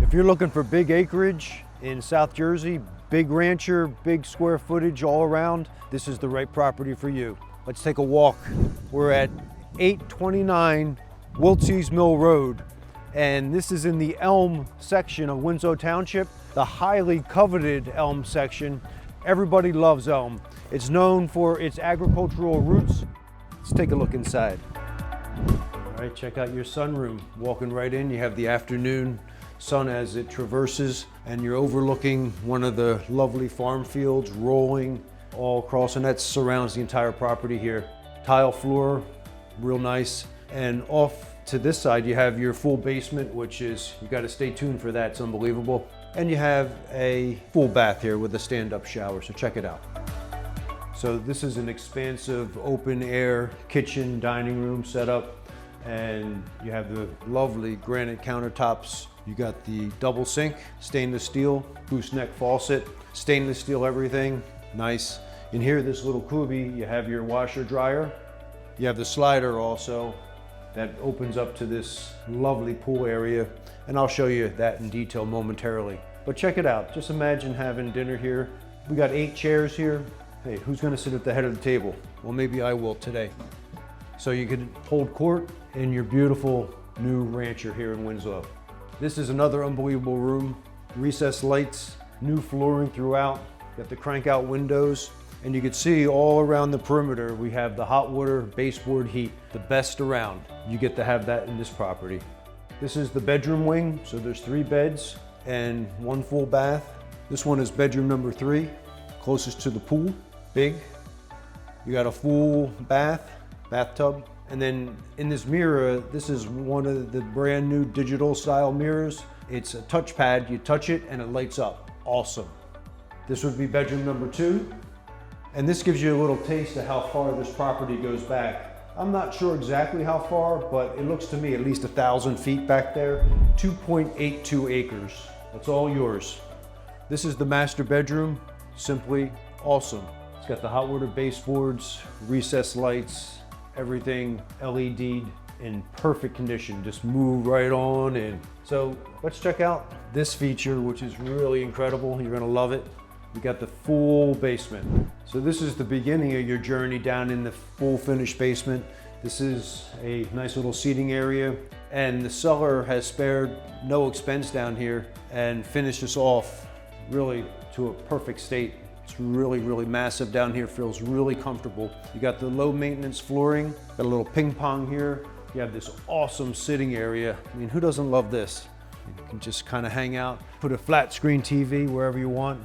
If you're looking for big acreage in South Jersey, big rancher, big square footage all around, this is the right property for you. Let's take a walk. We're at 829 Wiltseys Mill Road, and this is in the Elm section of Winslow Township, the highly coveted Elm section. Everybody loves Elm. It's known for its agricultural roots. Let's take a look inside. All right, check out your sunroom. Walking right in, you have the afternoon sun as it traverses, and you're overlooking one of the lovely farm fields rolling all across, and that surrounds the entire property here. Tile floor, real nice. And off to this side, you have your full basement, which is, you got to stay tuned for that, it's unbelievable. And you have a full bath here with a stand-up shower, so check it out. So this is an expansive open air kitchen, dining room setup, and you have the lovely granite countertops. You got the double sink, stainless steel, gooseneck faucet, stainless steel everything, nice. In here, this little cubby, you have your washer dryer. You have the slider also that opens up to this lovely pool area, and I'll show you that in detail momentarily. But check it out, just imagine having dinner here. We got 8 chairs here. Hey, who's gonna sit at the head of the table? Well, maybe I will today. So you can hold court in your beautiful new rancher here in Winslow. This is another unbelievable room. Recessed lights, new flooring throughout. Got the crank out windows, and you can see all around the perimeter we have the hot water baseboard heat, the best around. You get to have that in this property. This is the bedroom wing, so there's 3 beds and 1 full bath. This one is bedroom number 3, closest to the pool, big. You got a full bathtub. And then in this mirror, this is one of the brand new digital style mirrors. It's a touchpad, you touch it and it lights up. Awesome. This would be bedroom number 2. And this gives you a little taste of how far this property goes back. I'm not sure exactly how far, but it looks to me at least 1,000 feet back there. 2.82 acres. That's all yours. This is the master bedroom. Simply awesome. It's got the hot water baseboards, recessed lights, everything LED'd in perfect condition. Just move right on in. So let's check out this feature, which is really incredible. You're gonna love it. We got the full basement. So this is the beginning of your journey down in the full finished basement. This is a nice little seating area, and the seller has spared no expense down here and finished this off really to a perfect state. It's really, really massive down here, feels really comfortable. You got the low maintenance flooring, got a little ping pong here. You have this awesome sitting area. I mean, who doesn't love this? You can just kind of hang out, put a flat screen TV wherever you want,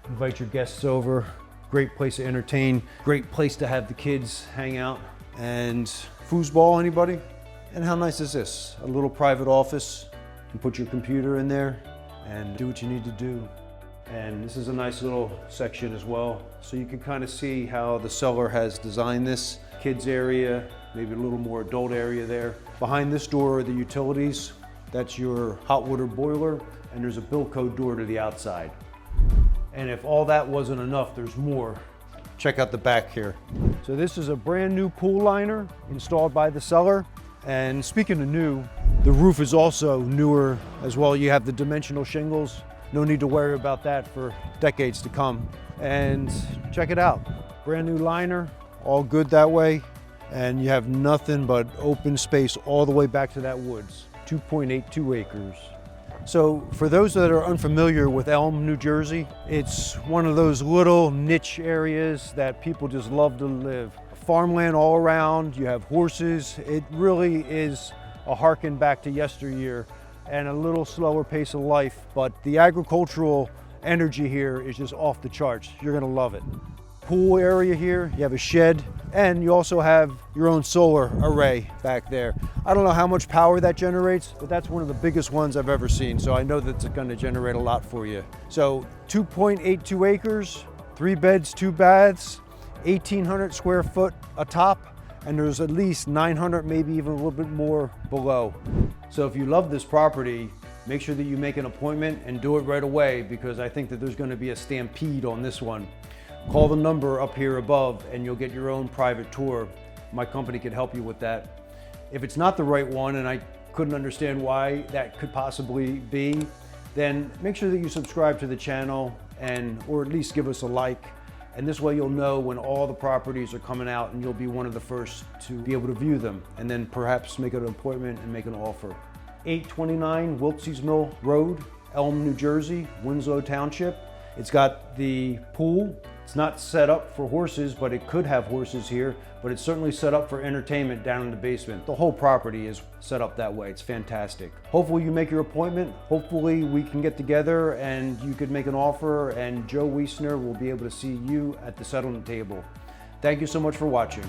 invite your guests over. Great place to entertain, great place to have the kids hang out. And foosball, anybody? And how nice is this? A little private office. You can put your computer in there and do what you need to do. And this is a nice little section as well. So you can kind of see how the seller has designed this. Kids area, maybe a little more adult area there. Behind this door are the utilities. That's your hot water boiler, and there's a bill code door to the outside. And if all that wasn't enough, there's more. Check out the back here. So this is a brand new pool liner installed by the seller. And speaking of new, the roof is also newer as well. You have the dimensional shingles. No need to worry about that for decades to come. And check it out. Brand new liner, all good that way. And you have nothing but open space all the way back to that woods. 2.82 acres. So for those that are unfamiliar with Elm, New Jersey, it's one of those little niche areas that people just love to live. Farmland all around, you have horses. It really is a harken back to yesteryear and a little slower pace of life, but the agricultural energy here is just off the charts. You're gonna love it. Pool area here, you have a shed, and you also have your own solar array back there. I don't know how much power that generates, but that's one of the biggest ones I've ever seen, so I know that it's gonna generate a lot for you. So 2.82 acres, 3 beds, 2 baths, 1,800 square foot atop, and there's at least 900, maybe even a little bit more below. So if you love this property, make sure that you make an appointment and do it right away, because I think that there's gonna be a stampede on this one. Call the number up here above and you'll get your own private tour. My company could help you with that. If it's not the right one, and I couldn't understand why that could possibly be, then make sure that you subscribe to the channel or at least give us a like. And this way you'll know when all the properties are coming out and you'll be one of the first to be able to view them and then perhaps make an appointment and make an offer. 829 Wiltseys Mill Road, Elm, New Jersey, Winslow Township. It's got the pool. It's not set up for horses, but it could have horses here, but it's certainly set up for entertainment down in the basement. The whole property is set up that way. It's fantastic. Hopefully you make your appointment. Hopefully we can get together and you could make an offer and Joe Wiessner will be able to see you at the settlement table. Thank you so much for watching.